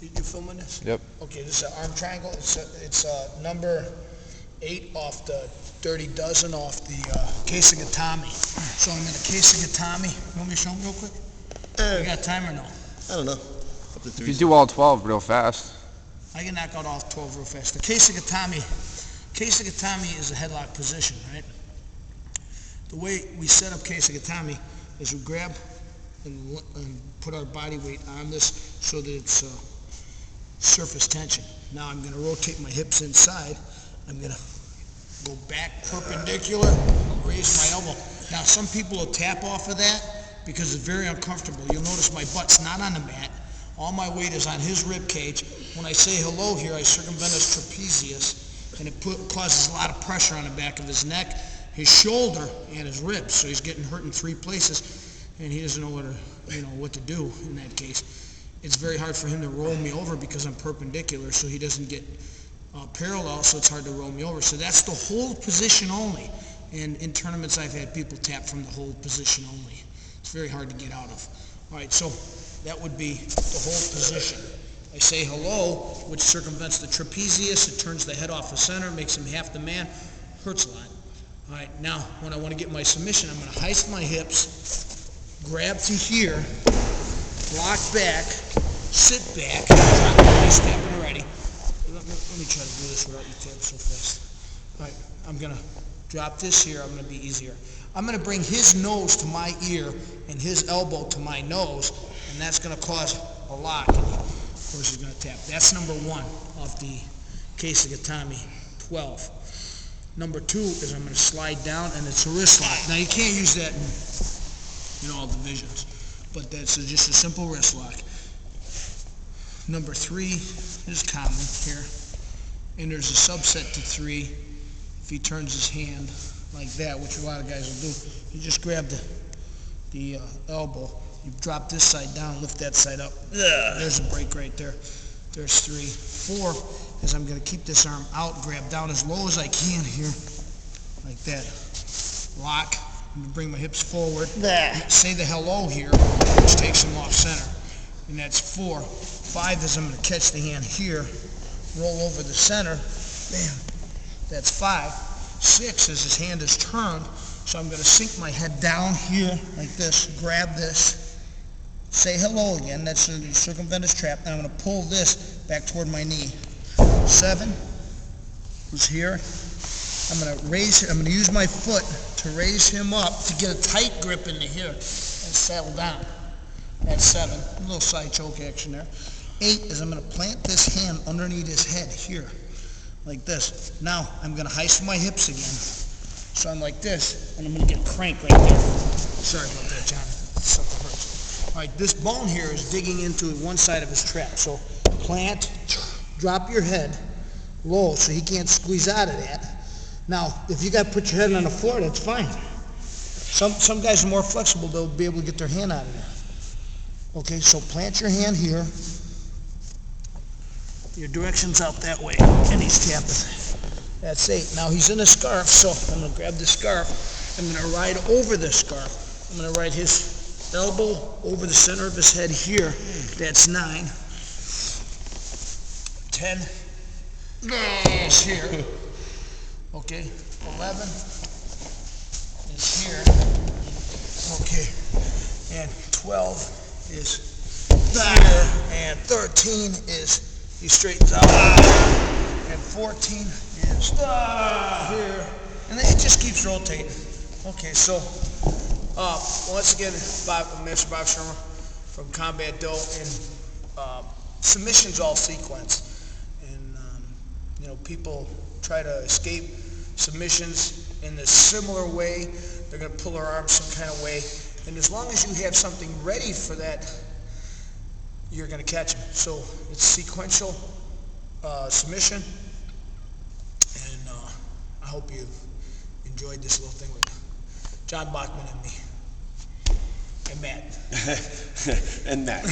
You filming this? Yep. Okay, this is an arm triangle. It's number 8 off the Dirty Dozen off the case of Gatami. So I'm in a case of Gatami. You want me to show them real quick? You got time or no? I don't know. Up to 3. If you do all 12 real fast. I can knock out all 12 real fast. The case of Gatami is a headlock position, right? The way we set up case of Gatami is we grab and put our body weight on this so that it's surface tension. Now I'm going to rotate my hips inside. I'm going to go back perpendicular, raise my elbow. Now some people will tap off of that because it's very uncomfortable. You'll notice my butt's not on the mat. All my weight is on his rib cage. When I say hello here, I circumvent his trapezius, and it causes a lot of pressure on the back of his neck, his shoulder, and his ribs. So he's getting hurt in 3 places, and he doesn't know what to do in that case. It's very hard for him to roll me over because I'm perpendicular, so he doesn't get parallel, so it's hard to roll me over. So that's the hold position only. And in tournaments, I've had people tap from the hold position only. It's very hard to get out of. All right, so that would be the hold position. I say hello, which circumvents the trapezius. It turns the head off the center, makes him half the man. Hurts a lot. All right, now when I want to get my submission, I'm going to heist my hips, grab to here, lock back, sit back, drop my knees tapping already. Let me try to do this without you tapping so fast. All right, I'm going to drop this here. I'm going to be easier. I'm going to bring his nose to my ear and his elbow to my nose, and that's going to cause a lock. And of course, he's going to tap. That's number 1 off the case of Gatami 12. Number 2 is I'm going to slide down, and it's a wrist lock. Now, you can't use that in all divisions, but that's just a simple wrist lock. Number 3 is common here, and there's a subset to 3. If he turns his hand like that, which a lot of guys will do, you just grab the elbow, you drop this side down, lift that side up. There's a break right there. There's 3. 4 is I'm going to keep this arm out, grab down as low as I can here, like that. Lock, and bring my hips forward. Say the hello here, which takes him off center. And that's 4. 5 is I'm going to catch the hand here, roll over the center. Bam. That's 5. 6 is his hand is turned, so I'm going to sink my head down here like this, grab this, say hello again, that's the circumvent his trap, and I'm going to pull this back toward my knee. 7 is here. I'm going to use my foot to raise him up to get a tight grip into here and settle down. That's 7. A little side choke action there. 8 is I'm going to plant this hand underneath his head here, like this. Now I'm going to heist my hips again. So I'm like this, and I'm going to get a crank right there. Sorry about that, John. Something hurts. All right, this bone here is digging into one side of his trap. So plant, drop your head low so he can't squeeze out of that. Now, if you got to put your head on the floor, that's fine. Some guys are more flexible. They'll be able to get their hand out of there. Okay, so plant your hand here. Your direction's out that way, and he's tapping. That's 8. Now he's in a scarf, so I'm going to grab the scarf. I'm going to ride over the scarf. I'm going to ride his elbow over the center of his head here. That's 9. 10 is here. Okay, 11 is here. Okay, and 12 is here, and 13 is he straightens out, and 14 is here, and then it just keeps rotating. Okay, so once again, Mr. Bob Schirmer from Combat Dough, and submissions all sequence, and people try to escape submissions in a similar way. They're going to pull their arms some kind of way, and as long as you have something ready for that, you're going to catch them. So it's sequential submission, and I hope you enjoyed this little thing with John Bachman and me, and Matt. And Matt.